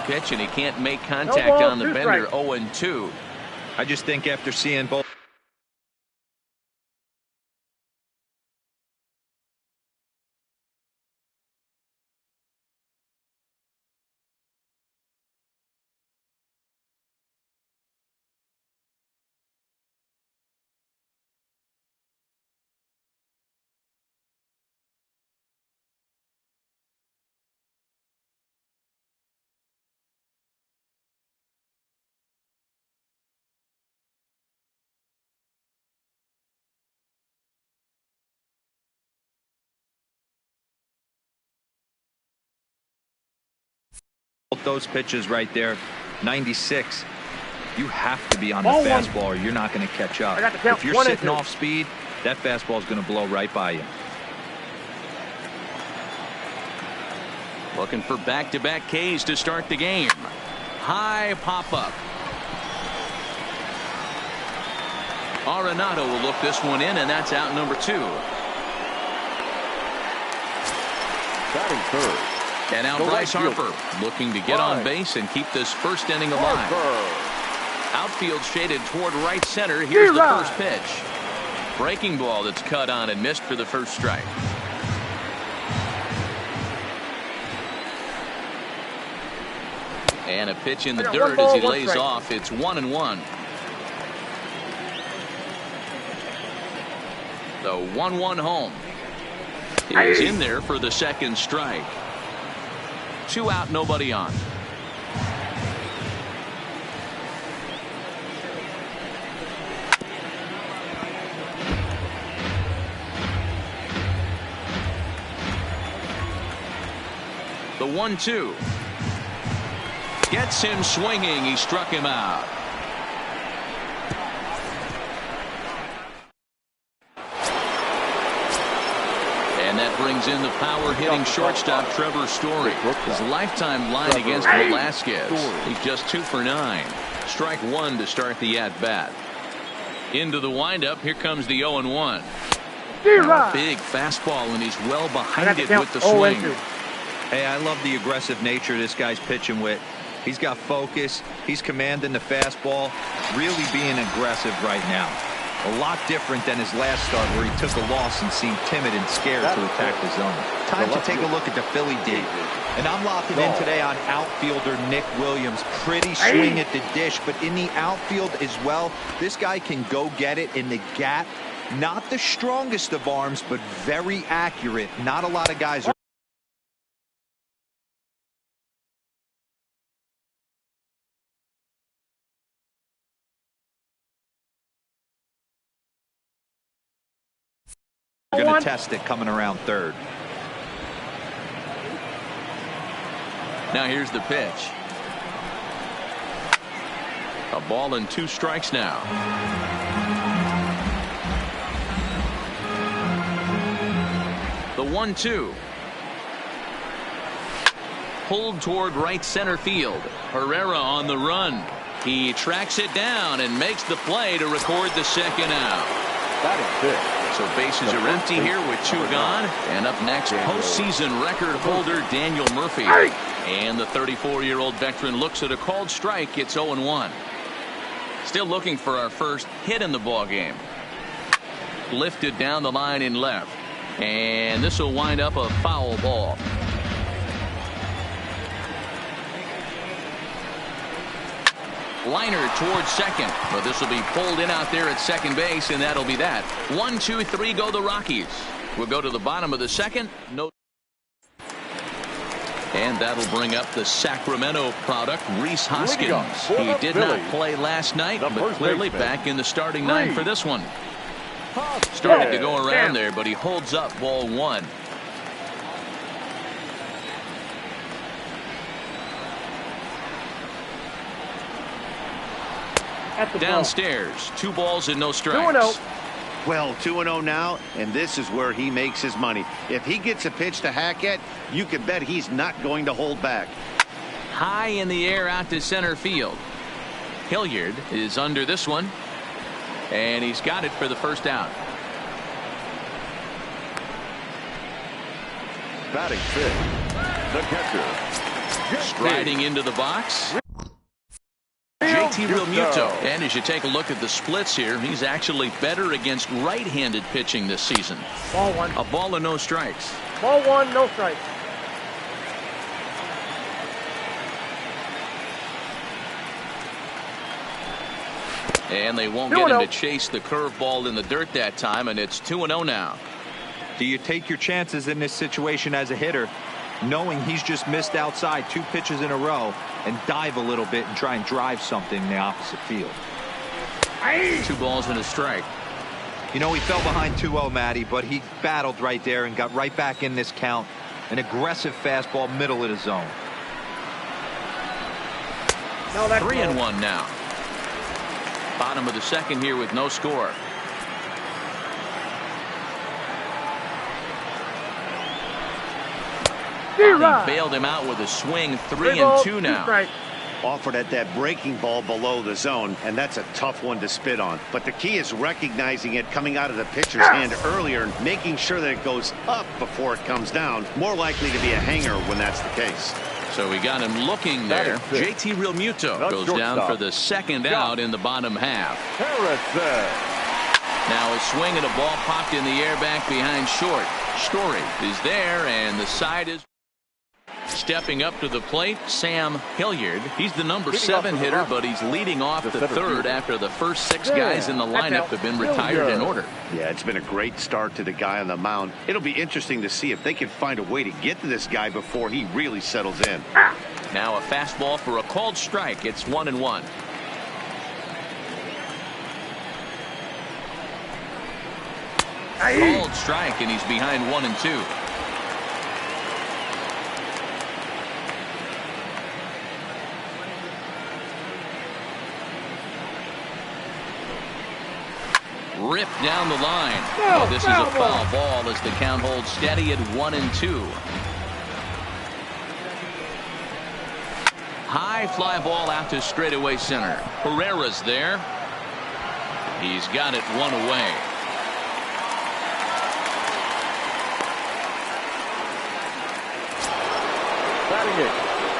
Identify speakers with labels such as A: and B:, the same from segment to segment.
A: pitch, and he can't make contact on the bender. 0-2.
B: I just think after seeing both. Those pitches right there, 96. You have to be on the fastball or you're not going to catch up. If you're sitting off speed, that fastball is going to blow right by you.
A: Looking for back-to-back Ks to start the game. High pop-up. Arenado will look this one in, and that's out number 2.
C: Batting third.
A: And now Bryce Harper looking to get on base and keep this first inning alive. Outfield shaded toward right center. Here's the first pitch. Breaking ball that's cut on and missed for the first strike. And a pitch in the dirt as he lays off. It's 1-1. The 1-1 home is in there for the second strike. 2 out, nobody on. The 1-2 gets him swinging. He struck him out. And that brings in the power-hitting shortstop Trevor Story. His lifetime line against Velasquez. He's just 2 for 9. Strike 1 to start the at-bat. Into the windup. Here comes the 0-1. A big fastball, and he's well behind it with the swing.
B: Hey, I love the aggressive nature this guy's pitching with. He's got focus. He's commanding the fastball. Really being aggressive right now. A lot different than his last start where he took a loss and seemed timid and scared to attack the zone. Time to take a look at the Philly D. And I'm locking in today on outfielder Nick Williams. Pretty swing at the dish, but in the outfield as well, this guy can go get it in the gap. Not the strongest of arms, but very accurate. Not a lot of guys are. Going to test it coming around third.
A: Now here's the pitch. A ball and 2 strikes now. The 1-2. Pulled toward right center field. Herrera on the run. He tracks it down and makes the play to record the second out.
C: That is good.
A: So bases are empty here with 2 gone. And up next, postseason record holder Daniel Murphy. And the 34-year-old veteran looks at a called strike. It's 0-1. Still looking for our first hit in the ball game. Lifted down the line in left. And this will wind up a foul ball. Liner towards second, but this will be pulled in out there at second base, and that'll be that. 1, 2, 3 go the Rockies. We'll go to the bottom of the second. No. And that'll bring up the Sacramento product, Rhys Hoskins. He did not play last night, but clearly back in the starting 9 for this one. Started to go around there, but he holds up ball 1. Downstairs, 2 balls and no strikes.
D: Well, 2-0 now, and this is where he makes his money. If he gets a pitch to hack at, you can bet he's not going to hold back.
A: High in the air out to center field. Hilliard is under this one, and he's got it for the first out.
C: Batting fifth, the catcher,
A: Striding into the box, JT Realmuto. And as you take a look at the splits here, he's actually better against right-handed pitching this season.
E: Ball one.
A: A ball and no strikes.
E: Ball one, no strikes.
A: And they won't get him to chase the curveball in the dirt that time, and it's 2-0 now.
B: Do you take your chances in this situation as a hitter, knowing he's just missed outside 2 pitches in a row, and dive a little bit and try and drive something in the opposite field?
A: 2 balls and a strike.
B: You know, he fell behind 2-0, Matty, but he battled right there and got right back in this count. An aggressive fastball, middle of the zone.
A: 3-1 now. Bottom of the second here with no score. He bailed him out with a swing. 3-2 now.
D: Offered at that breaking ball below the zone, and that's a tough one to spit on. But the key is recognizing it coming out of the pitcher's hand earlier and making sure that it goes up before it comes down. More likely to be a hanger when that's the case.
A: So we got him looking there. JT Realmuto goes down for the second out in the bottom half. Now a swing and a ball popped in the air back behind short. Story is there, and the side is stepping up to the plate. Sam Hilliard. He's the number 7 hitter, but he's leading off the third after the first 6 guys in the lineup have been retired in order.
D: Yeah, it's been a great start to the guy on the mound. It'll be interesting to see if they can find a way to get to this guy before he really settles in.
A: Now a fastball for a called strike. It's 1-1. Called strike, and he's behind 1-2. Ripped down the line. Oh, this is a foul ball as the count holds steady at 1-2. High fly ball out to straightaway center. Herrera's there. He's got it 1 away.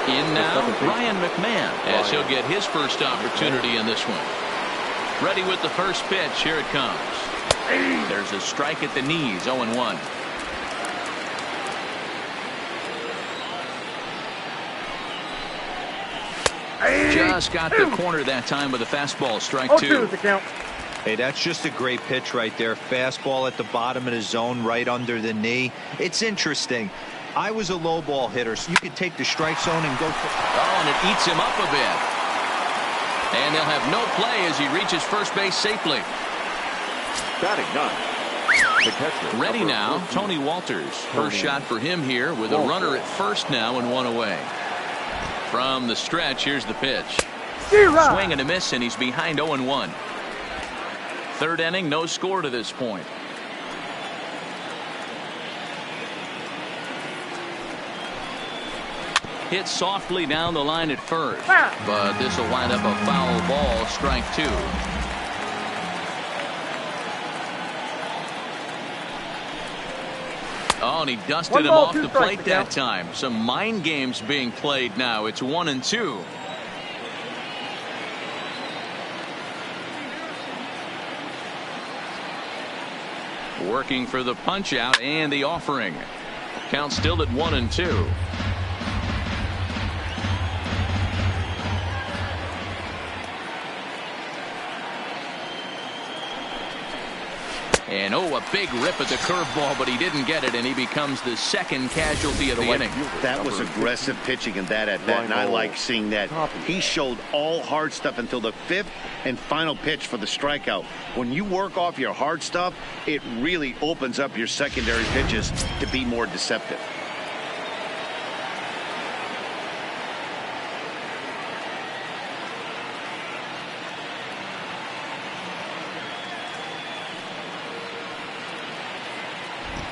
A: In now, Ryan McMahon, as he'll get his first opportunity in this one. Ready with the first pitch. Here it comes. There's a strike at the knees. 0-1. Just got the corner that time with a fastball. Strike 2.
B: Hey, that's just a great pitch right there. Fastball at the bottom of the zone, right under the knee. It's interesting. I was a low ball hitter, so you could take the strike zone and go.
A: Oh, and it eats him up a bit. And they'll have no play as he reaches first base safely.
C: Batting none.
A: Ready now, Tony Walters. First shot for him here with a runner at first now and 1 away. From the stretch, here's the pitch. Swing and a miss, and he's behind 0-1. Third inning, no score to this point. Hit softly down the line at first, but this will wind up a foul ball. Strike 2. Oh, and he dusted him off the plate that time. Some mind games being played now. It's 1-2. Working for the punch out and the offering. Count still at 1-2. And a big rip at the curveball, but he didn't get it, and he becomes the second casualty of the inning.
D: That was aggressive pitching in that at bat, and I like seeing that. He showed all hard stuff until the 5th and final pitch for the strikeout. When you work off your hard stuff, it really opens up your secondary pitches to be more deceptive.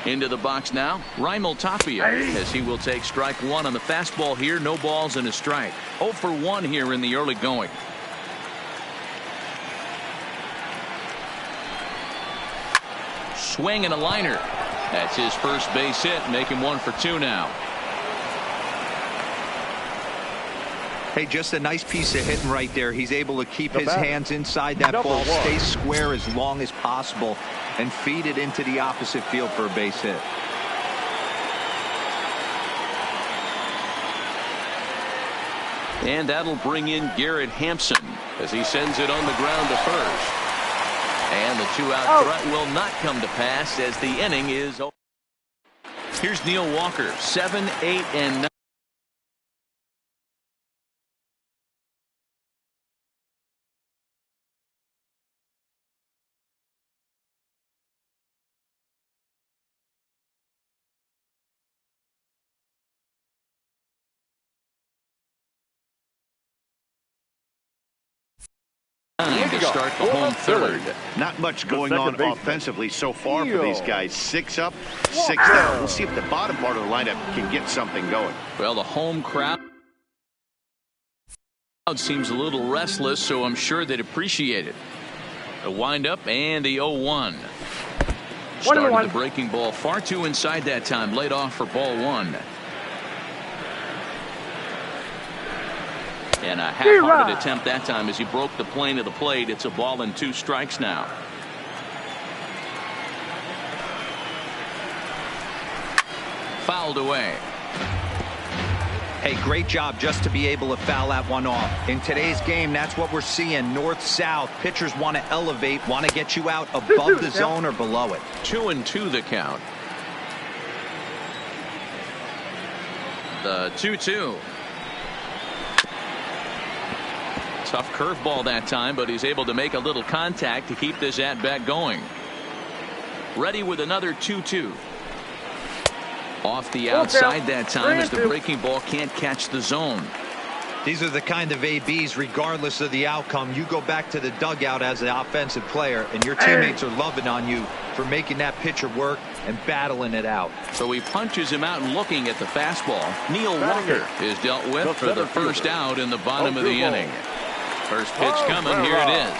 A: Into the box now, Raimel Tapia, as he will take strike 1 on the fastball here. No balls and a strike. 0 for 1 here in the early going. Swing and a liner. That's his first base hit, make him 1 for 2 now.
B: Hey, just a nice piece of hitting right there. He's able to keep his hands inside that ball, stay square as long as possible, and feed it into the opposite field for a base hit.
A: And that'll bring in Garrett Hampson as he sends it on the ground to first. And the two-out threat will not come to pass as the inning is over. Here's Neil Walker, 7, 8, and 9. To start the home third.
D: Not much going on offensively so far for these guys. 6 up, 6 down. We'll see if the bottom part of the lineup can get something going.
A: Well, the home crowd seems a little restless, so I'm sure they'd appreciate it. A windup and the 0-1. Started the breaking ball far too inside that time. Laid off for ball 1. And a half-hearted attempt that time as he broke the plane of the plate. It's a ball and 2 strikes now. Fouled away.
B: Hey, great job just to be able to foul that one off. In today's game, that's what we're seeing. North-south. Pitchers want to elevate, want to get you out above the zone or below it.
A: 2-2 the count. The 2-2. Tough curveball that time, but he's able to make a little contact to keep this at-bat going. Ready with another 2-2. Off the outside that time as the breaking ball can't catch the zone.
B: These are the kind of ABs, regardless of the outcome. You go back to the dugout as an offensive player, and your teammates are loving on you for making that pitcher work and battling it out.
A: So he punches him out and looking at the fastball. Neil Walker is dealt with for the first out in the bottom of the inning. First pitch coming, here it is.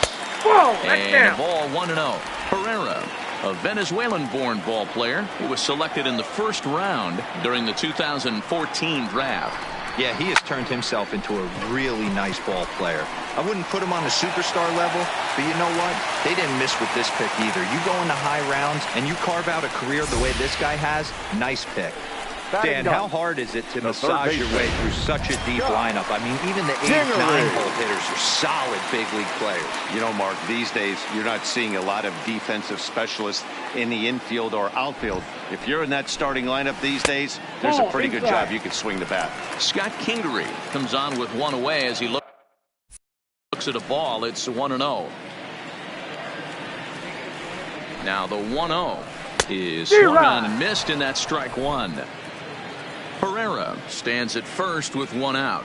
A: And a ball 1-0. Herrera, a Venezuelan-born ball player who was selected in the first round during the 2014 draft.
B: Yeah, he has turned himself into a really nice ball player. I wouldn't put him on the superstar level, but you know what? They didn't miss with this pick either. You go into high rounds and you carve out a career the way this guy has, nice pick. Dan, how hard is it to massage your way through such a deep lineup? I mean, even the 8, 9-hole hitters are solid big league players.
C: You know, Mark, these days you're not seeing a lot of defensive specialists in the infield or outfield. If you're in that starting lineup these days, there's a pretty good job you can swing the bat.
A: Scott Kingery comes on with one away as he looks at a ball. It's 1-0. Now the 1-0 is swung on and missed, and that's strike 1. Herrera stands at first with 1 out.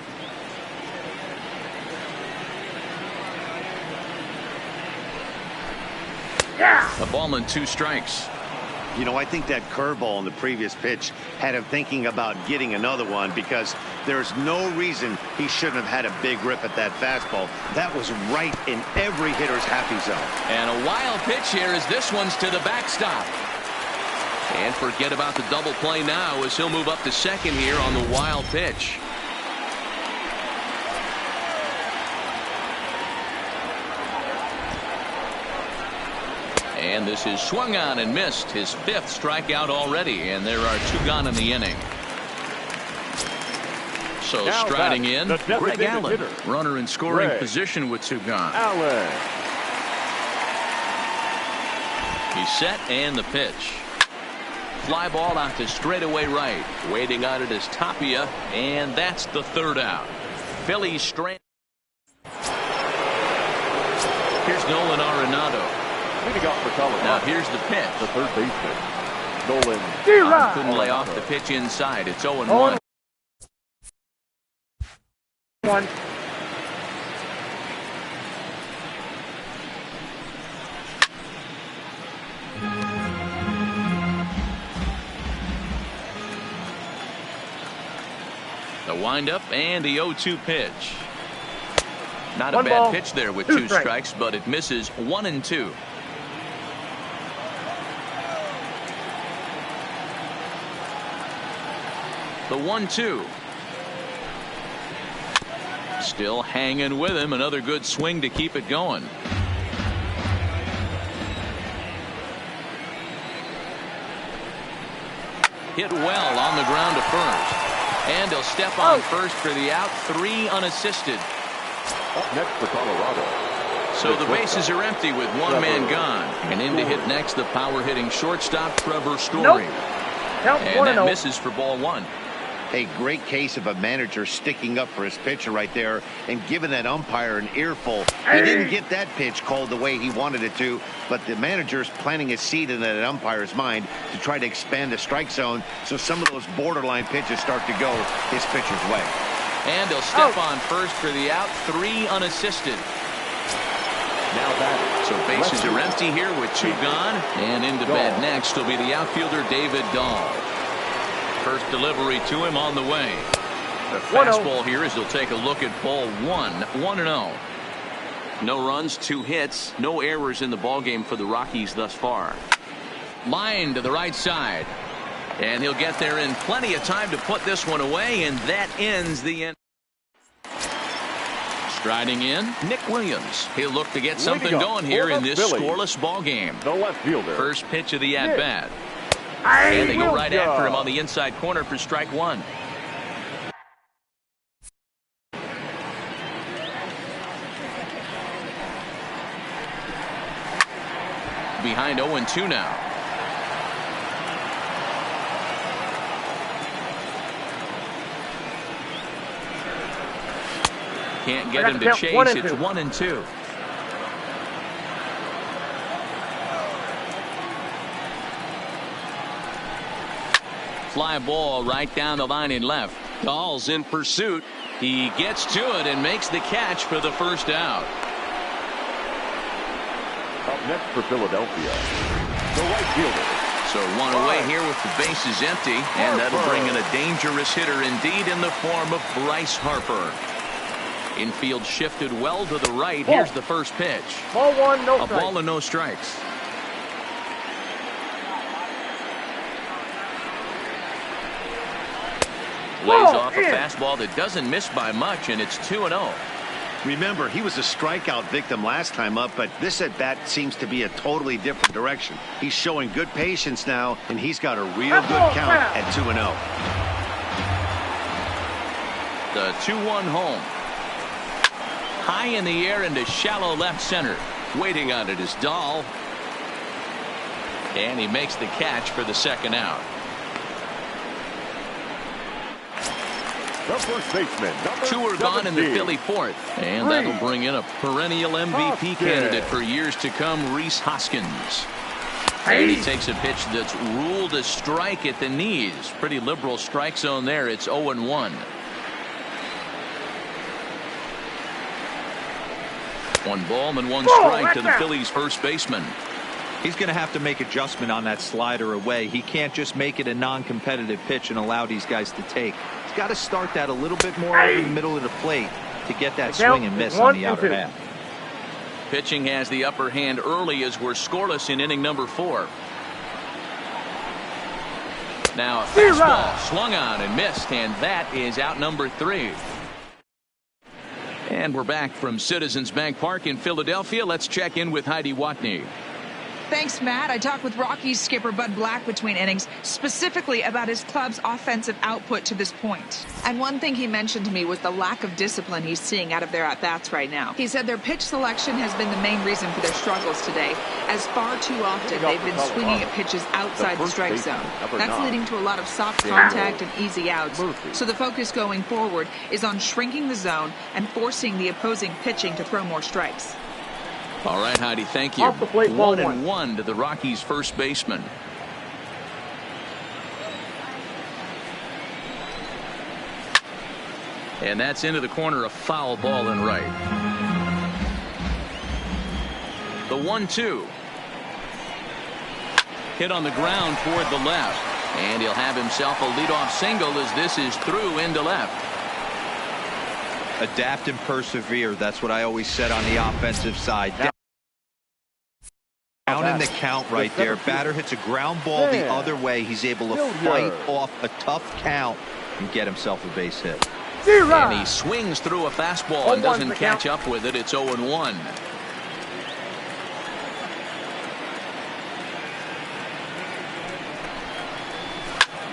A: A ball and 2 strikes.
D: You know, I think that curveball in the previous pitch had him thinking about getting another one, because there's no reason he shouldn't have had a big rip at that fastball. That was right in every hitter's happy zone.
A: And a wild pitch here as this one's to the backstop. And forget about the double play now as he'll move up to second here on the wild pitch. And this is swung on and missed, his 5th strikeout already, and there are 2 gone in the inning. So now striding in, Greg Allen, runner in scoring position with 2 gone. He's set, and the pitch. Fly ball out to straightaway right. Waiting on it is Tapia, and that's the 3rd out. Phillies strand. Here's Nolan Arenado. Now here's the pitch.
C: The third baseman,
A: Nolan. Couldn't lay off the pitch inside. It's 0-1. The windup and the 0-2 pitch. Not a bad pitch there with 2 strikes, but it misses 1-2. The 1-2. Still hanging with him. Another good swing to keep it going. Hit well on the ground to first. And he'll step on first for the out. 3 unassisted.
E: Up next for Colorado.
A: So the bases are empty with one man gone. And in to hit next, the power hitting shortstop Trevor Story. And that misses for ball 1.
D: A great case of a manager sticking up for his pitcher right there and giving that umpire an earful. He didn't get that pitch called the way he wanted it to, but the manager's planting a seed in that umpire's mind to try to expand the strike zone so some of those borderline pitches start to go his pitcher's way.
A: And he'll step on first for the out. 3 unassisted.
E: Now that.
A: So bases are empty here with 2 gone. And into bat next will be the outfielder David Dahl. First delivery to him on the way. The fastball here as he'll take a look at ball 1. 1-0. No runs, 2 hits, no errors in the ballgame for the Rockies thus far. Line to the right side. And he'll get there in plenty of time to put this one away, and that ends the end. Striding in, Nick Williams. He'll look to get something going here in this scoreless ball game.
E: The left fielder.
A: First pitch of the at-bat. And they go right after him on the inside corner for strike 1. Behind 0-2 now. Can't get him to chase. It's 1-2. Fly ball right down the line in left. Dahl's in pursuit. He gets to it and makes the catch for the first out.
E: Up next for Philadelphia, the right fielder.
A: So 1 away here with the bases empty, and that'll bring in a dangerous hitter indeed in the form of Bryce Harper. Infield shifted well to the right. Here's the first pitch.
F: Ball 1, no strikes.
A: A ball and no strikes. Lays off a fastball that doesn't miss by much, and it's 2-0.
D: Remember, he was a strikeout victim last time up, but this at-bat seems to be a totally different direction. He's showing good patience now, and he's got a real good count at 2-0.
A: The 2-1 home. High in the air into shallow left center. Waiting on it is Dahl. And he makes the catch for the second out.
E: The first baseman,
A: 2 are gone in the Philly fourth. And that'll bring in a perennial MVP candidate for years to come, Rhys Hoskins. And he takes a pitch that's ruled a strike at the knees. Pretty liberal strike zone there. It's 0-1. 1 ball and 1 strike to the Phillies first baseman.
B: He's going to have to make adjustment on that slider away. He can't just make it a non-competitive pitch and allow these guys to take. He's got to start that a little bit more over the middle of the plate to get that swing and miss on the outer half.
A: Pitching has the upper hand early as we're scoreless in inning number 4. Now a fastball swung on and missed, and that is out number 3. And we're back from Citizens Bank Park in Philadelphia. Let's check in with Heidi Watney.
G: Thanks, Matt. I talked with Rockies skipper Bud Black between innings, specifically about his club's offensive output to this point. And one thing he mentioned to me was the lack of discipline he's seeing out of their at-bats right now. He said their pitch selection has been the main reason for their struggles today, as far too often they've been swinging at pitches outside the strike zone. That's leading to a lot of soft contact and easy outs. So the focus going forward is on shrinking the zone and forcing the opposing pitching to throw more strikes.
A: All right, Heidi, thank you. 1-1 to the Rockies' first baseman. And that's into the corner, a foul ball and right. The 1-2. Hit on the ground toward the left. And he'll have himself a leadoff single as this is through into left.
B: Adapt and persevere. That's what I always said on the offensive side. Down in the count right there. Batter hits a ground ball the other way. He's able to fight off a tough count and get himself a base hit.
A: And he swings through a fastball and doesn't catch up with it. It's 0-1.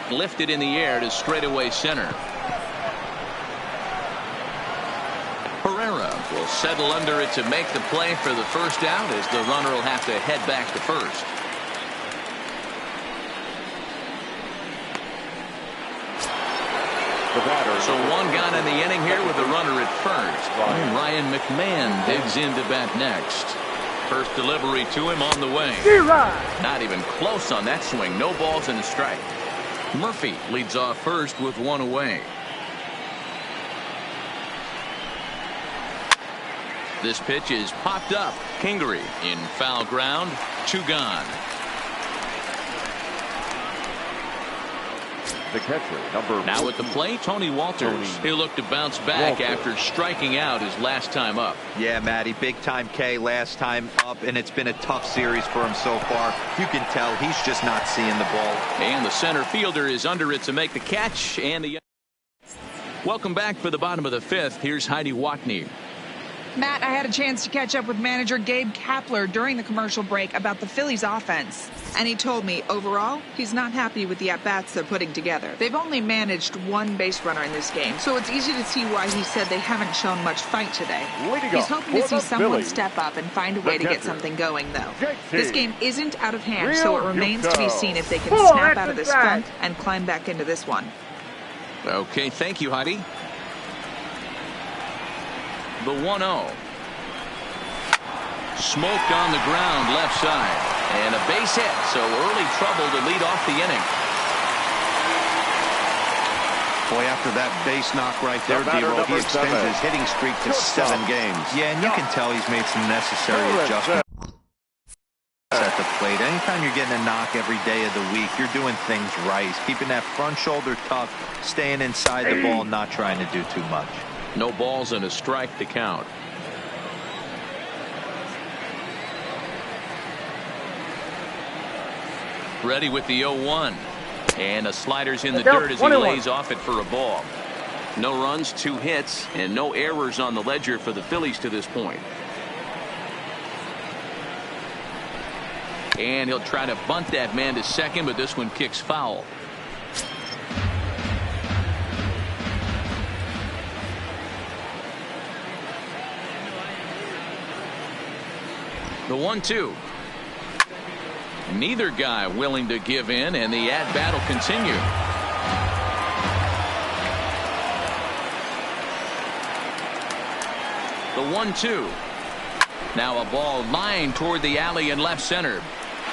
A: Lifted in the air to straightaway center. Herrera will settle under it to make the play for the first out, as the runner will have to head back to first. So one gone in the inning here with the runner at first. Ryan McMahon digs in to bat next. First delivery to him on the way. Not even close on that swing. No balls and a strike. Murphy leads off first with one away. This pitch is popped up. Kingery in foul ground. 2 gone.
E: The catcher,
A: now at the plate, Tony Walters. He'll look to bounce back after striking out his last time up.
B: Yeah, Matty, big time K last time up, and it's been a tough series for him so far. You can tell he's just not seeing the ball.
A: And the center fielder is under it to make the catch. And the welcome back for the bottom of the 5th. Here's Heidi Watney.
G: Matt, I had a chance to catch up with manager Gabe Kapler during the commercial break about the Phillies offense. And he told me, overall, he's not happy with the at-bats they're putting together. They've only managed 1 base runner in this game, so it's easy to see why he said they haven't shown much fight today. He's hoping to see someone step up and find a way to get something going, though. This game isn't out of hand, so it remains to be seen if they can snap out of this funk and climb back into this one.
A: Okay, thank you, Heidi. The 1-0. Smoked on the ground left side. And a base hit, so early trouble to lead off the inning.
C: Boy, after that base knock right there, D-Roll, he extends his hitting streak to 7 games.
B: Yeah, and you can tell he's made some necessary adjustments at the plate. Anytime you're getting a knock every day of the week, you're doing things right. Keeping that front shoulder tough, staying inside the ball, not trying to do too much.
A: No balls and a strike to count. Ready with the 0-1. And a slider's in the dirt as he lays off it for a ball. No runs, 2 hits, and no errors on the ledger for the Phillies to this point. And he'll try to bunt that man to second, but this one kicks foul. The 1-2. Neither guy willing to give in, and the at-bat will continue. The 1-2. Now a ball lined toward the alley in left center.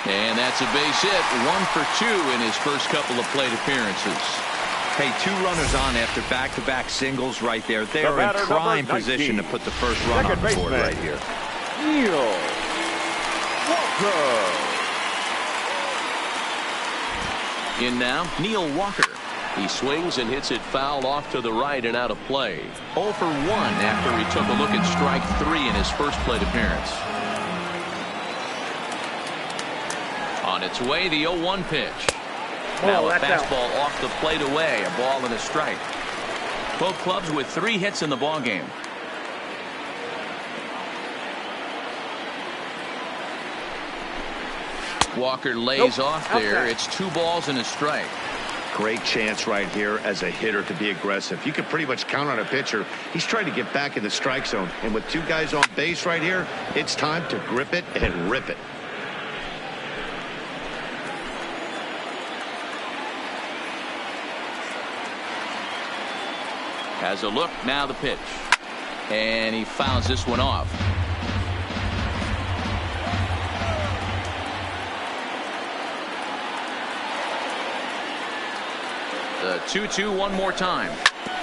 A: And that's a base hit. 1 for 2 in his first couple of plate appearances.
B: Hey, 2 runners on after back-to-back singles right there. They are in prime position to put the first run on the board right here.
E: Neil Walker.
A: In now, Neil Walker. He swings and hits it foul off to the right and out of play. 0 for 1 after he took a look at strike 3 in his first plate appearance. On its way, the 0-1 pitch. Now a fastball off the plate away. A ball and a strike. Both clubs with 3 hits in the ballgame. Walker lays off there. It's 2 balls and a strike.
D: Great chance right here as a hitter to be aggressive. You can pretty much count on a pitcher. He's trying to get back in the strike zone. And with 2 guys on base right here, it's time to grip it and rip it.
A: Has a look, now the pitch. And he fouls this one off. The 2-2 one more time.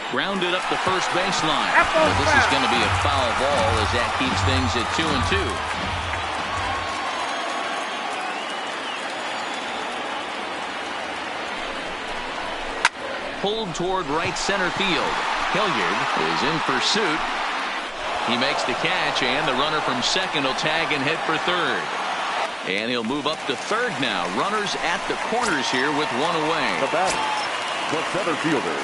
A: Grounded up the first baseline. But this is going to be a foul ball as that keeps things at 2-2. Pulled toward right center field. Hilliard is in pursuit. He makes the catch, and the runner from second will tag and head for third. And he'll move up to third now. Runners at the corners here with 1 away.
E: The batter, the center fielder,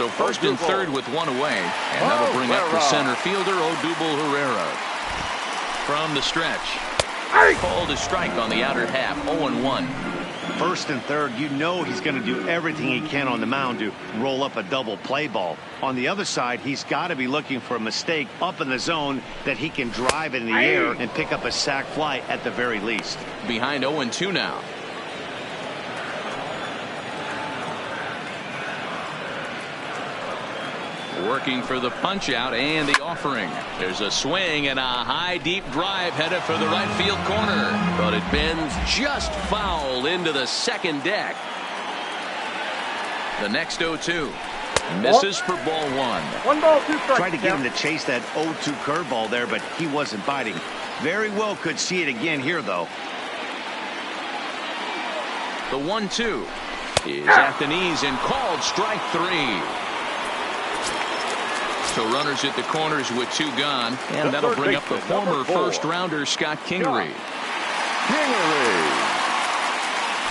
A: So first and third with one away, and that'll bring up the center fielder, Odubel Herrera. From the stretch, called a strike on the outer half, 0-1.
D: First and third, you know he's going to do everything he can on the mound to roll up a double play ball. On the other side, he's got to be looking for a mistake up in the zone that he can drive in the air and pick up a sac fly at the very least.
A: Behind 0-2 now. Working for the punch out and the offering. There's a swing and a high deep drive headed for the right field corner, but it bends just foul into the second deck. The next 0-2 misses for ball one.
F: 1 ball, 2 strikes.
D: Tried to get him to chase that 0-2 curveball there, but he wasn't biting. Very well could see it again here, though.
A: The 1-2 is at the knees and called strike 3. So runners at the corners with 2 gone, and that'll bring up the former first-rounder Scott Kingery.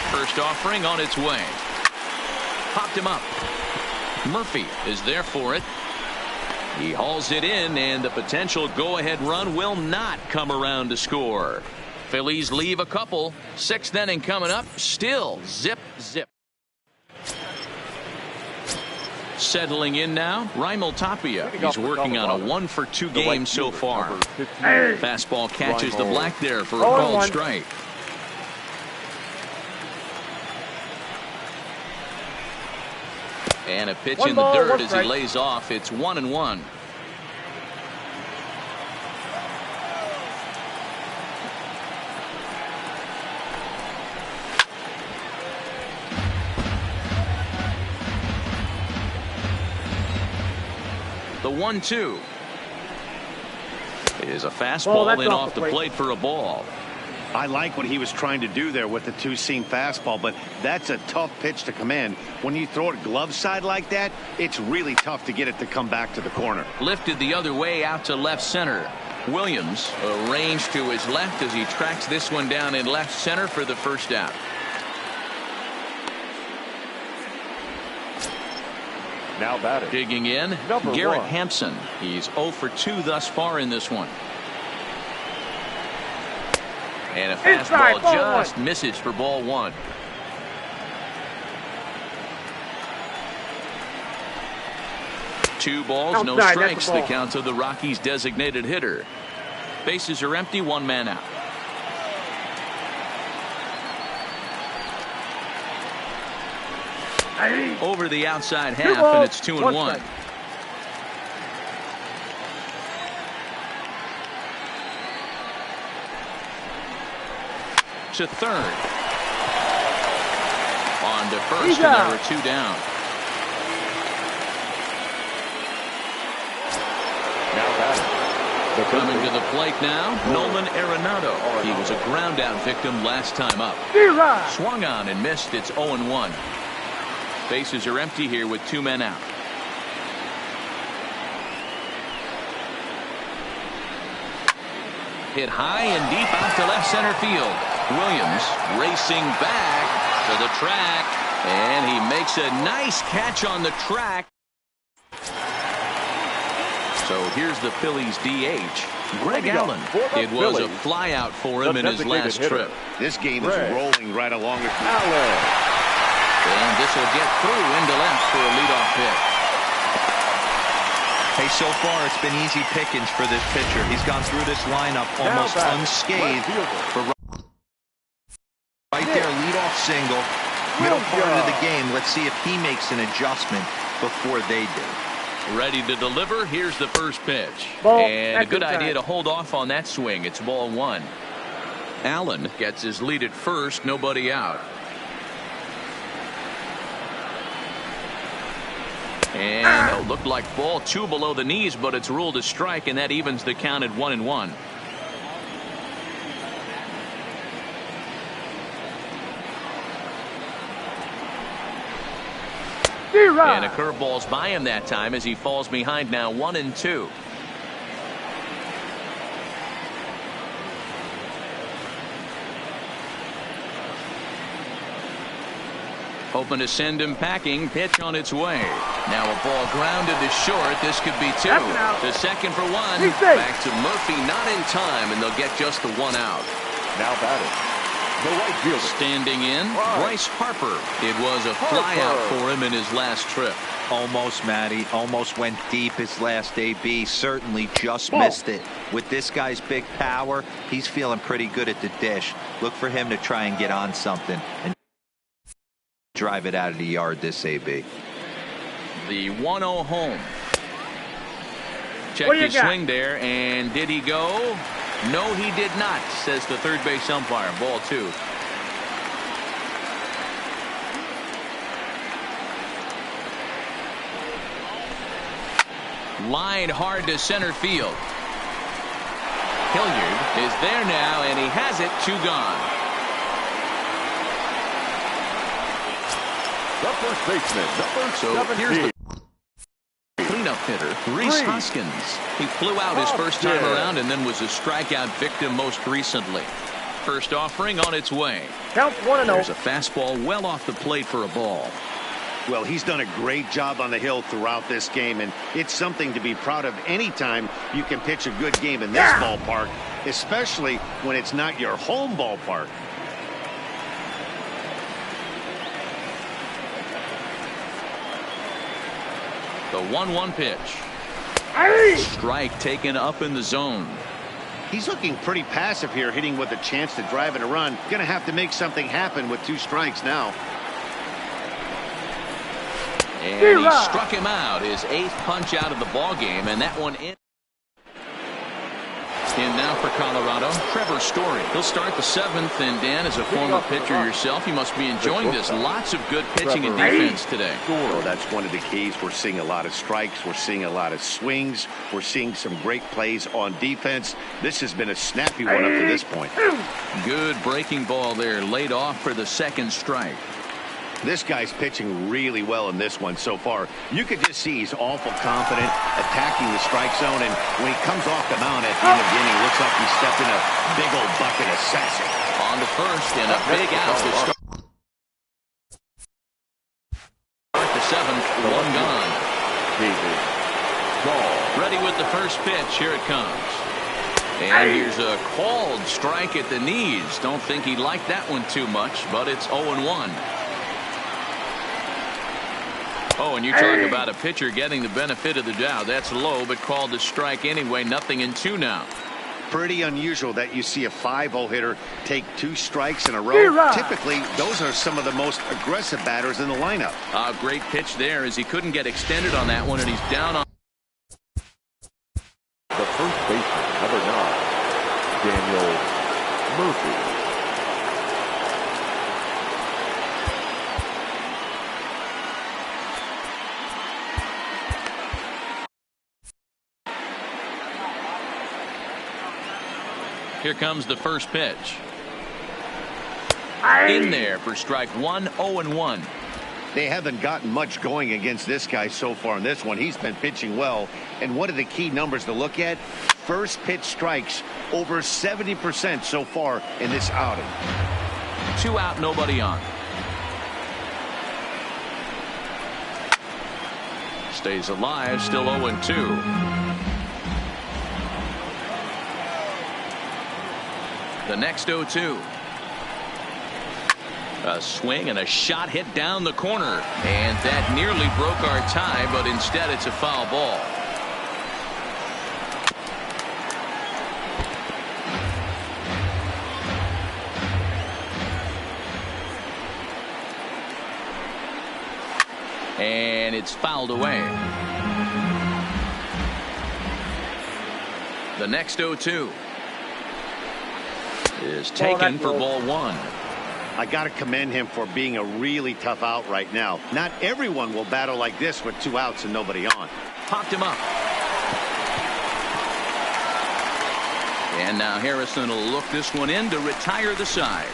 A: First offering on its way. Popped him up. Murphy is there for it. He hauls it in, and the potential go-ahead run will not come around to score. Phillies leave a couple. 6th inning coming up. Still zip, zip. Settling in now, Raimel Tapia. He's working on a 1-for-2 game so far. Fastball catches the black there for a called strike. And a pitch in the dirt as he lays off. It's 1-1. The 1-2 is a fastball in off the plate for a ball.
D: I like what he was trying to do there with the 2-seam fastball, but that's a tough pitch to command. When you throw it glove side like that, it's really tough to get it to come back to the corner.
A: Lifted the other way out to left center. Williams arranged to his left as he tracks this one down in left center for the first out.
E: Now batting.
A: Digging in, Garrett Hampson. He's 0-for-2 thus far in this one. And a fastball just misses for ball one. Two balls, no strikes. The count of the Rockies' designated hitter. Bases are empty, 1 man out. Over the outside half, and it's 2-1. To third. On to first, and there are 2 down.
E: Now batting.
A: Coming to the plate now, Nolan Arenado. He was a ground out victim last time up. Swung on and missed. It's 0-1. Bases are empty here with 2 men out. Hit high and deep out to left center field. Williams racing back to the track, and he makes a nice catch on the track. So here's the Phillies DH, Greg Allen. It was a flyout for him in his last trip.
D: This game is rolling right along with
E: Allen.
A: And this will get through into left for a leadoff hit.
B: Hey, so far it's been easy pickings for this pitcher. He's gone through this lineup almost unscathed. For right there, leadoff single, middle part of the game. Let's see if he makes an adjustment before they do.
A: Ready to deliver. Here's the first pitch. And a good idea to hold off on that swing. It's ball one. Allen gets his lead at first, nobody out. And it looked like ball 2 below the knees, but it's ruled a strike, and that evens the count at 1-1. And a curveball's by him that time as he falls behind now 1-2. Hoping to send him packing. Pitch on its way. Now a ball grounded to short. This could be two. The second for one. Back to Murphy, not in time, and they'll get just the one out.
E: Now batting, the right fielder.
A: Standing in, Bryce Harper. It was a flyout for him in his last trip.
B: Almost, Matty. Almost went deep his last AB. Certainly just missed it. With this guy's big power, he's feeling pretty good at the dish. Look for him to try and get on something and drive it out of the yard this AB.
A: The 1-0 home. Check his swing there, and did he go? No, he did not, says the third base umpire. Ball two. Line hard to center field. Hilliard is there now, and he has it. Two gone.
E: The first baseman, number 17.
A: Here's the cleanup hitter, Rhys Hoskins. He flew out his first time around and then was a strikeout victim most recently. First offering on its way.
F: Count 1-0.
A: There's a fastball well off the plate for a ball.
D: Well, he's done a great job on the hill throughout this game, and it's something to be proud of anytime you can pitch a good game in this ballpark, especially when it's not your home ballpark.
A: The 1-1 pitch. Strike taken up in the zone.
D: He's looking pretty passive here, hitting with a chance to drive in a run. Gonna have to make something happen with 2 strikes now.
A: And he struck him out, his 8th punch out of the ball game, and that one in. In now for Colorado, Trevor Story. He'll start the 7th, and Dan, as a former pitcher yourself, you must be enjoying this. Lots of good pitching and defense today.
D: Well, that's one of the keys. We're seeing a lot of strikes. We're seeing a lot of swings. We're seeing some great plays on defense. This has been a snappy one up to this point.
A: Good breaking ball there, laid off for the 2nd strike.
D: This guy's pitching really well in this one so far. You could just see he's awful confident, attacking the strike zone, and when he comes off the mound at the end of the inning, looks like he stepped in a big old bucket of sassy.
A: On to first, and a big out to start the 7th, one gone. Ready with the first pitch. Here it comes. And here's a called strike at the knees. Don't think he liked that one too much, but it's 0-1. Oh, and you talk about a pitcher getting the benefit of the doubt. That's low, but called a strike anyway. 0-2 now.
D: Pretty unusual that you see a 5-0 hitter take 2 strikes in a row. Typically, those are some of the most aggressive batters in the lineup.
A: A great pitch there, as he couldn't get extended on that one, and he's down on.
E: The first baseman, number 9, Daniel Murphy.
A: Here comes the first pitch. In there for strike 1, 0-1.
D: They haven't gotten much going against this guy so far in this one. He's been pitching well. And one of the key numbers to look at, first pitch strikes, over 70% so far in this outing.
A: 2 out, nobody on. Stays alive, still 0-2. The next 0-2. A swing and a shot hit down the corner, and that nearly broke our tie, but instead it's a foul ball. And it's fouled away. The next 0-2 is taken for ball 1.
D: I got to commend him for being a really tough out right now. Not everyone will battle like this with 2 outs and nobody on.
A: Popped him up. And now Harrison will look this one in to retire the side.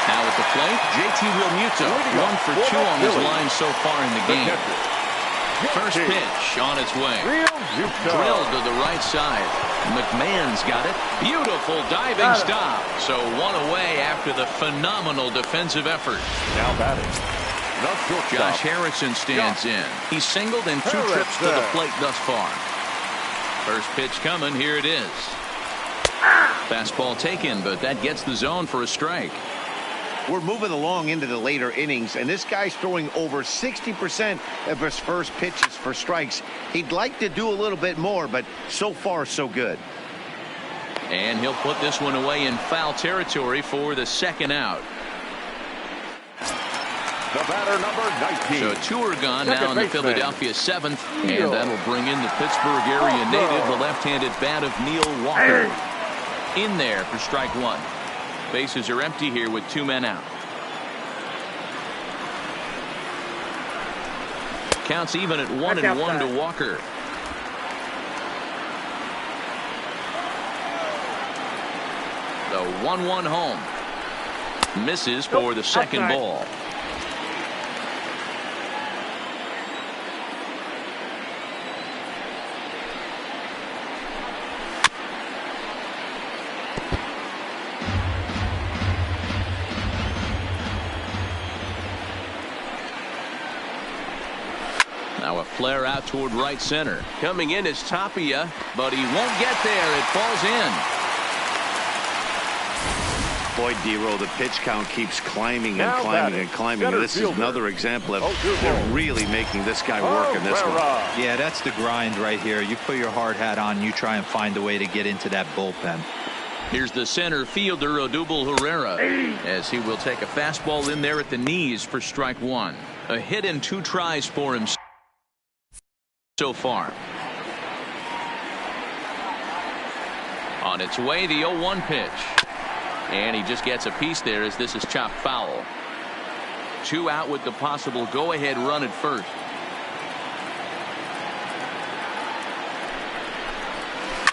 A: Now at the plate, JT Realmuto, 1 for 2 on his line so far in the game. First pitch on its way. Drilled to the right side. McMahon's got it. Beautiful diving stop. So one away after the phenomenal defensive effort.
E: Now batting.
A: Josh Harrison stands in. He's singled in 2 trips to the plate thus far. First pitch coming. Here it is. Fastball taken, but that gets the zone for a strike.
D: We're moving along into the later innings, and this guy's throwing over 60% of his first pitches for strikes. He'd like to do a little bit more, but so far, so good.
A: And he'll put this one away in foul territory for the second out.
E: The batter, number 19.
A: So 2 are gone now in the Philadelphia 7th, and that'll bring in the Pittsburgh area native, the left-handed bat of Neil Walker. In there for strike 1. Bases are empty here with 2 men out. Counts even at 1-1 to Walker. The 1-1 home. Misses for the second ball. Now a flare out toward right center. Coming in is Tapia, but he won't get there. It falls in.
D: Boy, D-Row, the pitch count keeps climbing and climbing and climbing. This is another example of they're really making this guy work in this one.
B: Yeah, that's the grind right here. You put your hard hat on, you try and find a way to get into that bullpen.
A: Here's the center fielder, Odubel Herrera, as he will take a fastball in there at the knees for strike 1. A hit in 2 tries for him so far. On its way, the 0-1 pitch. And he just gets a piece there as this is chopped foul. 2 out with the possible go-ahead run at first.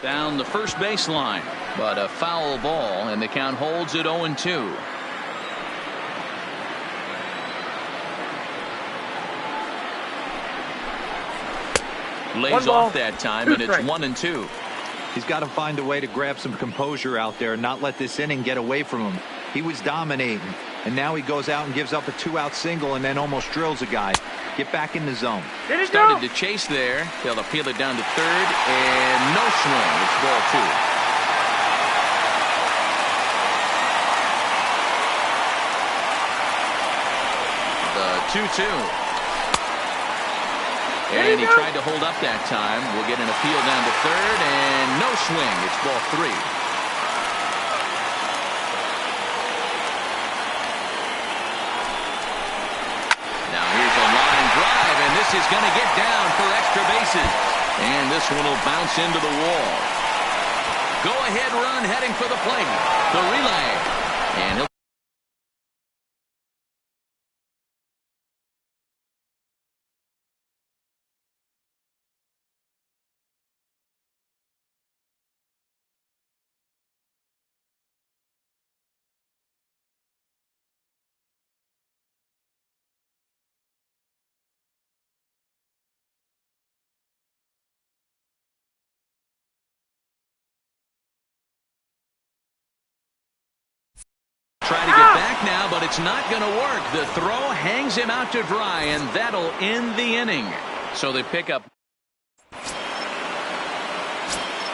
A: Down the first baseline, but a foul ball, and the count holds at 0-2. Lays off that time, and it's 1-2.
B: He's got to find a way to grab some composure out there and not let this inning get away from him. He was dominating, and now he goes out and gives up a 2-out single and then almost drills a guy. Get back in the zone.
A: Started to chase there. They'll appeal it down to third, and no swing. It's ball 2. The 2-2. And he tried to hold up that time. We'll get an appeal down to third, and no swing. It's ball 3. Now here's a line drive, and this is going to get down for extra bases. And this one will bounce into the wall. Go-ahead run heading for the plate. The relay. And he'll try to get back now, but it's not going to work. The throw hangs him out to dry, and that'll end the inning. So they pick up.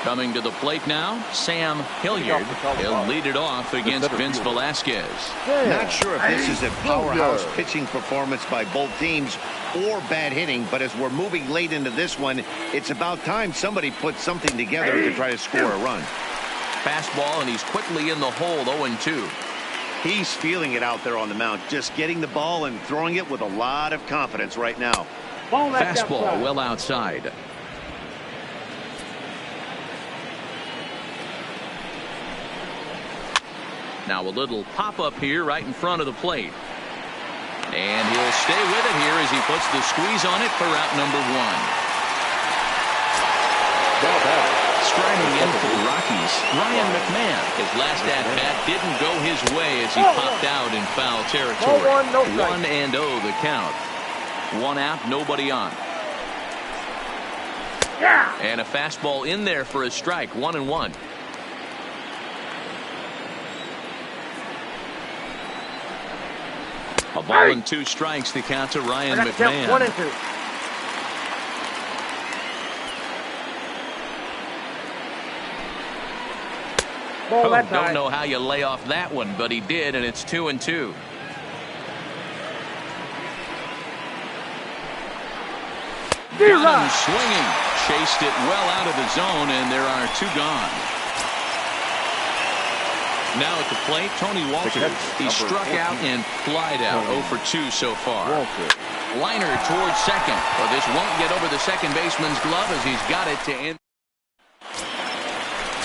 A: Coming to the plate now, Sam Hilliard. He'll lead it off against Vince Velasquez.
D: Not sure if this is a powerhouse pitching performance by both teams or bad hitting, but as we're moving late into this one, it's about time somebody puts something together to try to score a run.
A: Fastball, and he's quickly in the hole, 0-2.
D: He's feeling it out there on the mound, just getting the ball and throwing it with a lot of confidence right now.
A: Fastball well outside. Now a little pop-up here right in front of the plate. And he'll stay with it here as he puts the squeeze on it for out number 1. Striding in for the Rockies, Ryan McMahon. His last at-bat didn't go his way as he popped out in foul territory. 1-0 the count. 1 out, nobody on. And a fastball in there for a strike. 1-1. A ball and 2 strikes to count to Ryan McMahon.
F: 1-2.
A: Don't know how you lay off that one, but he did, and it's 2-2. Got him swinging. Chased it well out of the zone, and there are 2 gone. Now at the plate, Tony Walters. He struck out and flied out. 0 for 2 so far. Liner towards second. But this won't get over the second baseman's glove as he's got it to end.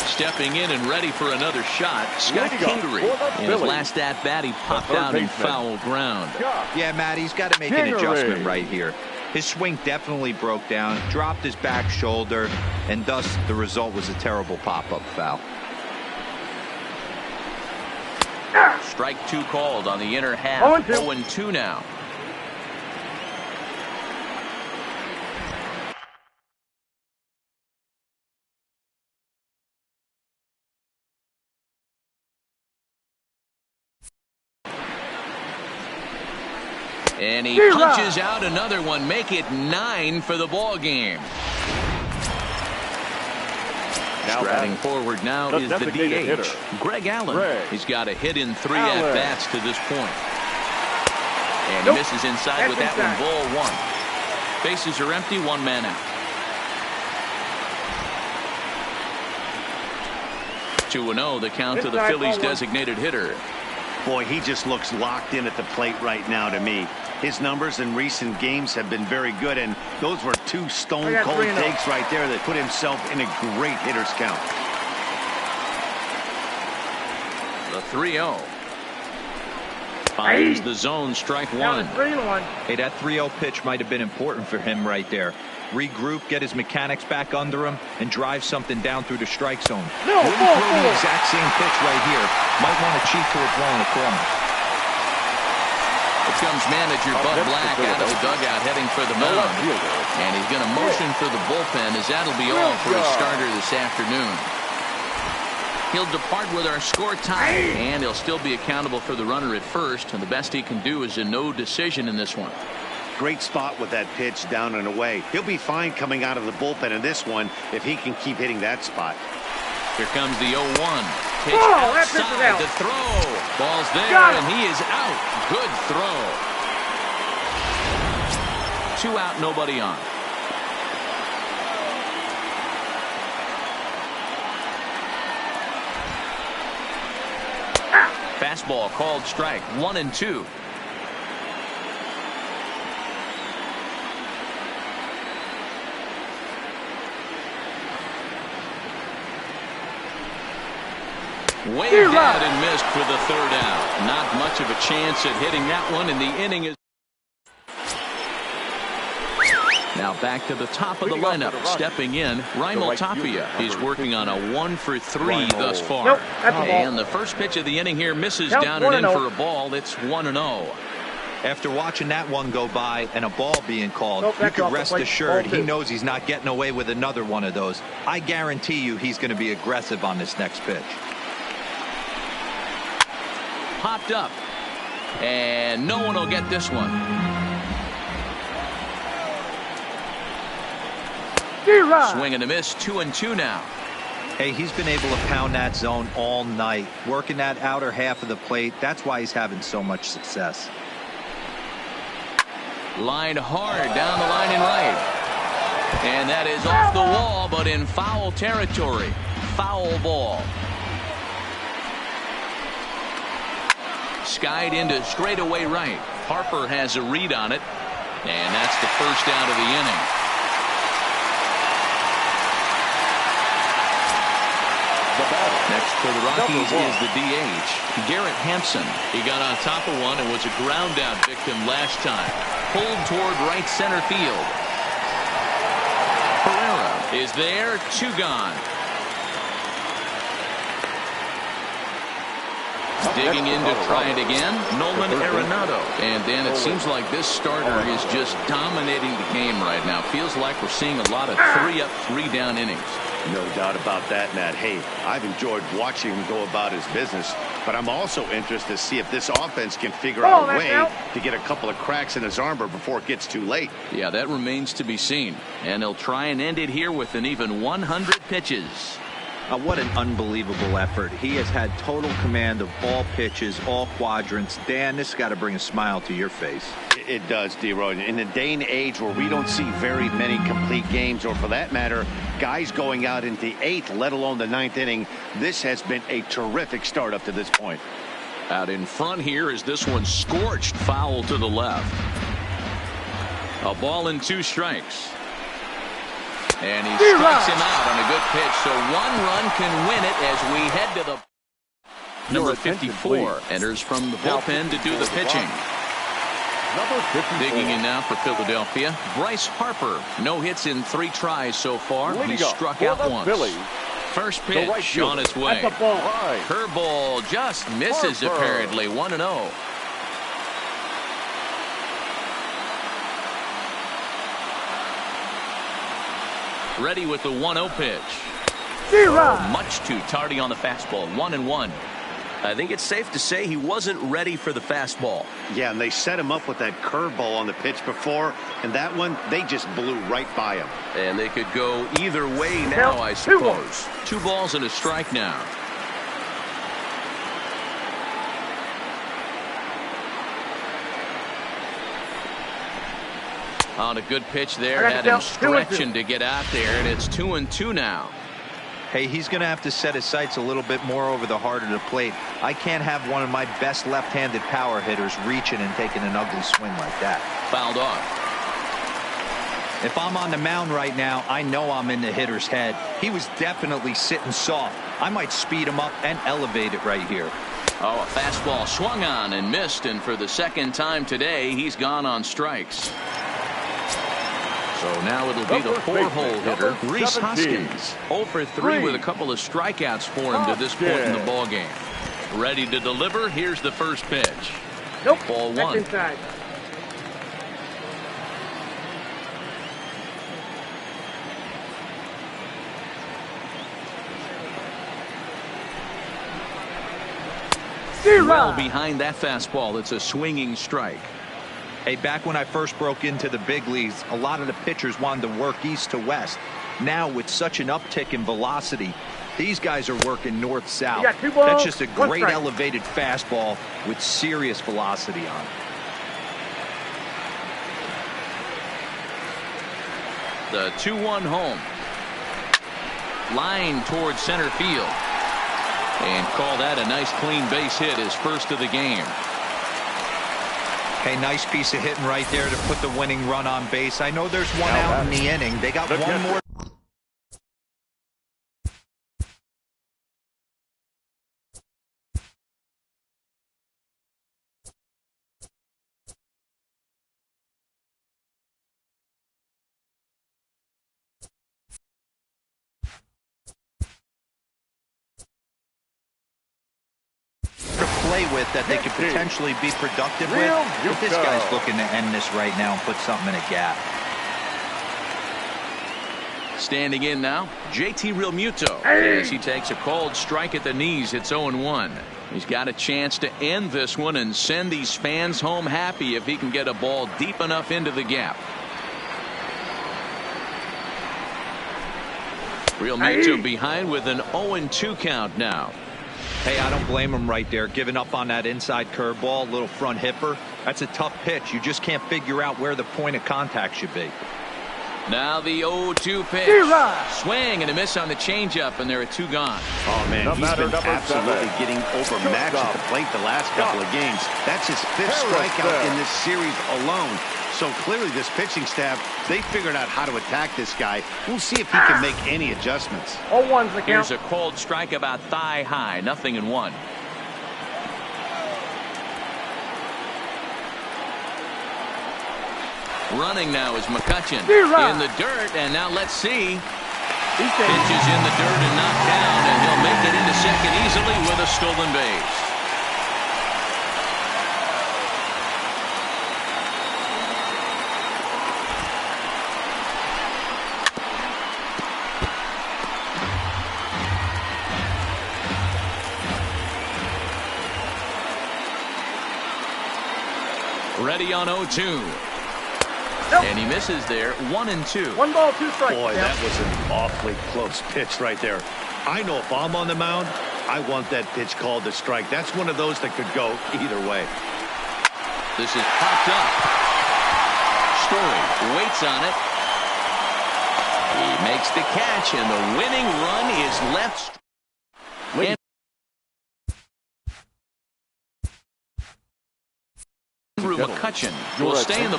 A: Stepping in and ready for another shot, Scott Kingery. In his last at-bat, he popped out in foul ground.
B: Yeah, Matt, he's got to make an adjustment right here. His swing definitely broke down, dropped his back shoulder, and thus the result was a terrible pop-up foul.
A: Strike 2 called on the inner half. 0-2 now. And he punches out another one, make it 9 for the ball game. Striding forward now is the DH, Greg Allen. He's got a hit in 3 at-bats to this point. And he misses inside with that one, ball 1. Bases are empty, 1 man out. 2-0, the count to the Phillies' designated hitter.
D: Boy, he just looks locked in at the plate right now to me. His numbers in recent games have been very good, and those were 2 stone-cold takes right there that put himself in a great hitter's count.
A: The 3-0. Finds the zone, strike 1.
B: Hey, that 3-0 pitch might have been important for him right there. Regroup, get his mechanics back under him, and drive something down through the strike zone. Wouldn't throw the exact same pitch right here. Might want to cheat towards one in the corner.
A: Here comes manager Bud Black out of the dugout heading for the mound. And he's going to motion for the bullpen as that'll be all for his starter this afternoon. He'll depart with our score tie, and he'll still be accountable for the runner at first, and the best he can do is a no decision in this one.
D: Great spot with that pitch down and away. He'll be fine coming out of the bullpen in this one if he can keep hitting that spot.
A: Here comes the 0-1. Pitch outside the throw. Ball's there, and he is out. Good throw. 2 out, nobody on. Fastball called strike. 1-2. Waved out and missed for the 3rd out. Not much of a chance at hitting that one, and the inning is now back to the top of the lineup. Stepping in, Raimel Tapia. He's working on a 1 for 3 thus far. And the first pitch of the inning here misses down and in for a ball. It's 1-0.
B: After watching that one go by and a ball being called, you can rest assured he knows he's not getting away with another one of those. I guarantee you he's going to be aggressive on this next pitch.
A: Popped up, and no one will get this one. Swing and a miss. 2-2 now.
B: Hey, he's been able to pound that zone all night, working that outer half of the plate. That's why he's having so much success.
A: Line hard down the line and right, and that is off the wall, but in foul territory. Foul ball. Skied into straightaway right. Harper has a read on it, and that's the first out of the inning. Next for the Rockies is the DH, Garrett Hampson. He got on top of one and was a ground out victim last time. Pulled toward right center field. Pereira is there, 2 gone. Digging in to try it again, Nolan Arenado. And Dan, it seems like this starter is just dominating the game right now. Feels like we're seeing a lot of 3-up, 3-down innings.
D: No doubt about that, Matt. Hey, I've enjoyed watching him go about his business, but I'm also interested to see if this offense can figure out a way to get a couple of cracks in his armor before it gets too late.
A: Yeah, that remains to be seen. And he'll try and end it here with an even 100 pitches.
B: What an unbelievable effort. He has had total command of all pitches, all quadrants. Dan, this has got to bring a smile to your face.
D: It does, D-Roy. In a day and age where we don't see very many complete games, or for that matter, guys going out into the 8th, let alone the 9th inning, this has been a terrific start up to this point.
A: Out in front here is this one scorched foul to the left. A ball and 2 strikes. And he strikes him out on a good pitch, so 1 run can win it as we head to the number 54 enters from the bullpen to do the pitching. Digging in now for Philadelphia, Bryce Harper. No hits in 3 tries so far. He struck out once. First pitch on its way. Curveball just misses apparently. 1-0. Ready with the 1-0 pitch. Much too tardy on the fastball. 1-1. I think it's safe to say he wasn't ready for the fastball.
D: Yeah, and they set him up with that curveball on the pitch before, and that one, they just blew right by him.
A: And they could go either way now, I suppose. 2 balls and a strike now. On a good pitch there, had him stretching to get out there, and it's 2-2 now.
B: Hey, he's going to have to set his sights a little bit more over the heart of the plate. I can't have one of my best left-handed power hitters reaching and taking an ugly swing like that.
A: Fouled off.
B: If I'm on the mound right now, I know I'm in the hitter's head. He was definitely sitting soft. I might speed him up and elevate it right here.
A: Oh, a fastball swung on and missed, and for the 2nd time today, he's gone on strikes. So now it'll be the 4-hole hitter, Rhys Hoskins. 0 for 3 with a couple of strikeouts for him to this point in the ballgame. Ready to deliver. Here's the first pitch. Ball 1.
F: Inside.
A: Well behind that fastball. It's a swinging strike.
B: Hey, back when I first broke into the big leagues, a lot of the pitchers wanted to work east to west. Now, with such an uptick in velocity, these guys are working north-south. That's just a great elevated fastball with serious velocity on it.
A: The 2-1 home. Line towards center field. And call that a nice clean base hit, his first of the game.
B: Hey, nice piece of hitting right there to put the winning run on base. I know there's 1 out in the inning. They got 1 more. Play with that they could potentially be productive with. But this guy's looking to end this right now and put something in a gap.
A: Standing in now, JT Realmuto. As he takes a called strike at the knees, it's 0-1. He's got a chance to end this one and send these fans home happy if he can get a ball deep enough into the gap. Realmuto behind with an 0-2 count now.
B: Hey, I don't blame him right there. Giving up on that inside curveball, little front hipper. That's a tough pitch. You just can't figure out where the point of contact should be.
A: Now the 0-2 pitch. Swing and a miss on the changeup, and there are 2 gone.
D: Oh, man, he's been absolutely getting overmatched at the plate the last couple of games. That's his 5th strikeout in this series alone. So clearly this pitching staff, they figured out how to attack this guy. We'll see if he can make any adjustments.
F: 0-1's the count.
A: Here's a called strike about thigh high. 0-1. Running now is McCutchen in the dirt, and now let's see. Pitches in the dirt and knocked down, and he'll make it into second easily with a stolen base. Ready on 0-2. And he misses there. 1-2.
F: 1 ball, 2 strikes.
D: Boy, that was an awfully close pitch right there. I know if I'm on the mound, I want that pitch called a strike. That's one of those that could go either way.
A: This is popped up. Story waits on it. He makes the catch, and the winning run is left. And Andrew McCutcheon will stay in the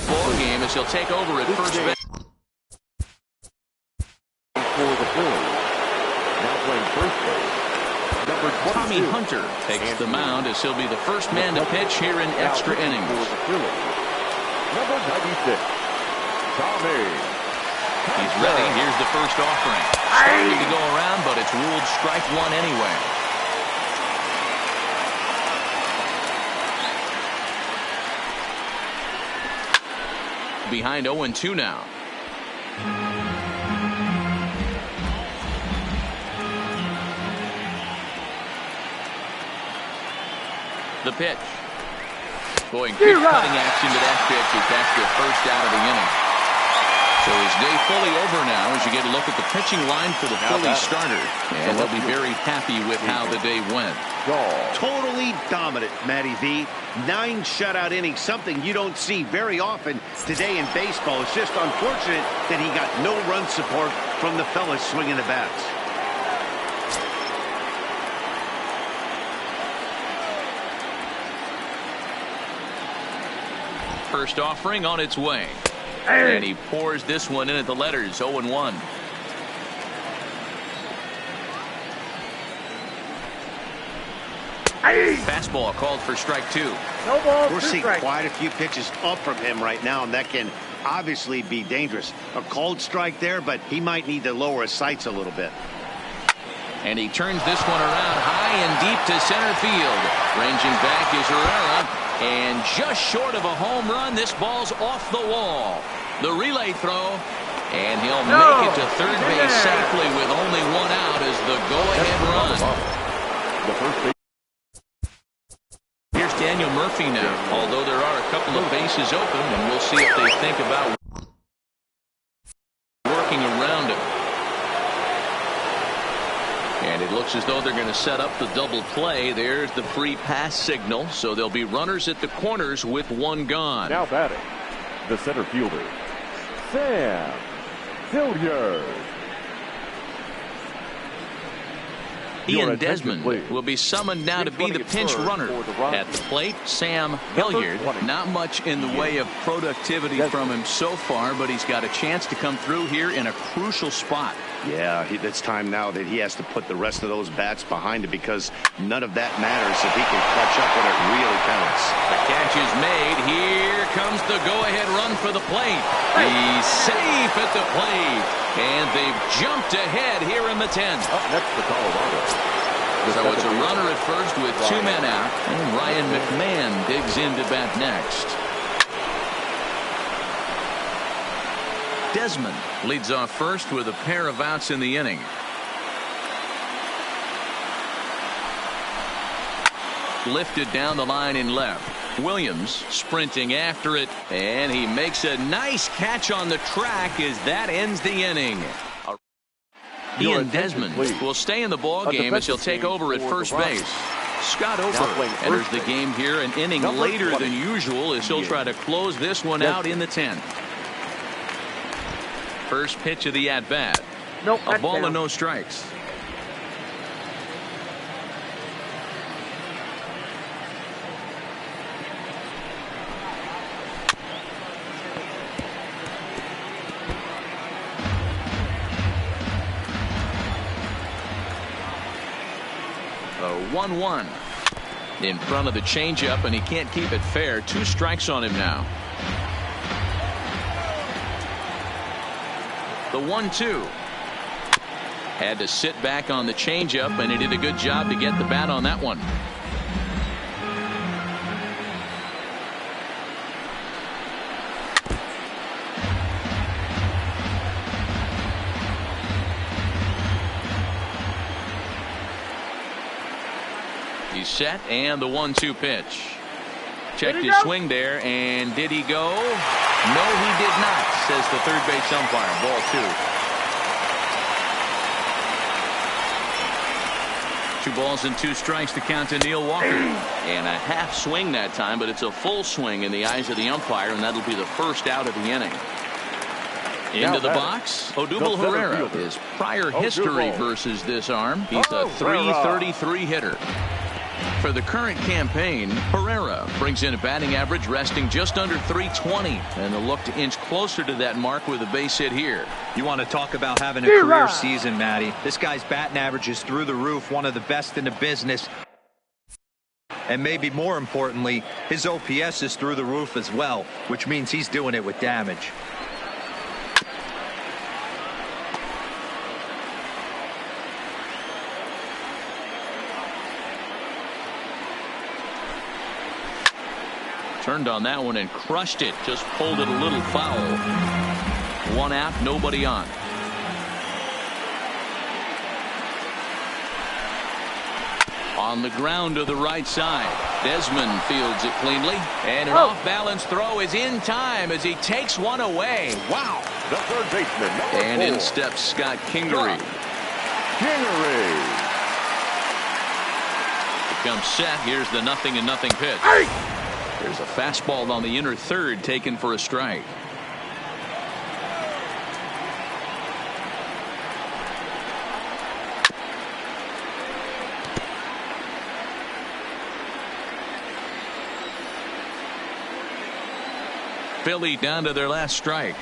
A: ball game as he'll take over at first base.
E: For the Phillies. Now playing first base. Number 22.
A: Tommy Hunter takes the mound as he'll be the first man to pitch here in extra innings.
E: For the Phillies. Number 96. Tommy.
A: He's ready. Here's the first offering. Starting to go around, but it's ruled strike one anyway. Behind 0-2 now. The pitch. Going quick cutting action to that pitch. That's the first out of the inning. So his day fully over now as you get a look at the pitching line for the Phillies starter. And they'll be very happy with how the day went.
D: Totally dominant, Matty V. 9 shutout innings, something you don't see very often today in baseball. It's just unfortunate that he got no run support from the fellas swinging the bats.
A: First offering on its way. And he pours this one in at the letters. 0-1. Fastball called for strike 2.
F: No ball,
D: We're
F: 2
D: seeing
F: strikes.
D: quite a few pitches up from him right now, and that can obviously be dangerous. A called strike there, but he might need to lower his sights a little bit.
A: And he turns this one around high and deep to center field. Ranging back is Herrera. And just short of a home run, this ball's off the wall. The relay throw. And he'll make it to third base safely with only 1 out as the go-ahead run.
E: The first base.
A: Here's Daniel Murphy now. Although there are a couple of bases open, and we'll see if they think about working around it. And it looks as though they're going to set up the double play. There's the free pass signal. So there'll be runners at the corners with 1 gone.
E: Now batting, the center fielder, Sam Hilliard.
A: Ian Desmond will be summoned now to be the pinch runner. At the plate, Sam Hilliard. Not much in the way of productivity from him so far, but he's got a chance to come through here in a crucial spot.
D: Yeah, it's time now that he has to put the rest of those bats behind it because none of that matters if he can clutch up when it really counts.
A: The catch is made. Here comes the go-ahead run for the plate. He's safe at the plate. And they've jumped ahead here in the 10th.
E: Up next for Colorado.
A: So it's a runner at first with 2 men out. And Ryan McMahon digs in to bat next. Desmond leads off first with a pair of outs in the inning. Lifted down the line in left. Williams sprinting after it, and he makes a nice catch on the track as that ends the inning. Ian Desmond will stay in the ball game as he'll take over at first base. Scott Ober enters the game here an inning later than usual as he'll try to close this one out in the 10th. First pitch of the at-bat. A ball and no strikes. A 1-1 in front of the changeup, and he can't keep it fair. 2 strikes on him now. The 1-2. Had to sit back on the changeup, and he did a good job to get the bat on that one. set and the 1-2 pitch. Checked his swing there, and did he go? No, he did not, says the third base umpire. Ball 2. 2 balls and 2 strikes to count to Neil Walker. And a half swing that time, but it's a full swing in the eyes of the umpire, and that'll be the first out of the inning. Into the box, Odubel Herrera. His prior history versus this arm, he's a .333 hitter. For the current campaign, Herrera brings in a batting average resting just under .320, and a look to inch closer to that mark with a base hit here.
B: You want to talk about having a career season, Matty. This guy's batting average is through the roof, one of the best in the business. And maybe more importantly, his OPS is through the roof as well, which means he's doing it with damage.
A: Turned on that one and crushed it. Just pulled it a little foul. 1 out, nobody on. On the ground to the right side. Desmond fields it cleanly. And an off-balance throw is in time as he takes one away. Wow.
E: The third baseman,
A: and
E: number 4.
A: in steps Scott Kingery. Becomes set. Here's the 0-0 pitch. There's a fastball on the inner third taken for a strike. Philly down to their last strike.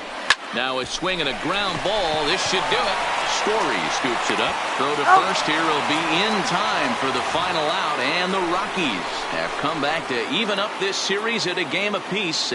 A: Now a swing and a ground ball. This should do it. Story scoops it up. Throw to first here will be in time for the final out, and the Rockies have come back to even up this series at a game apiece.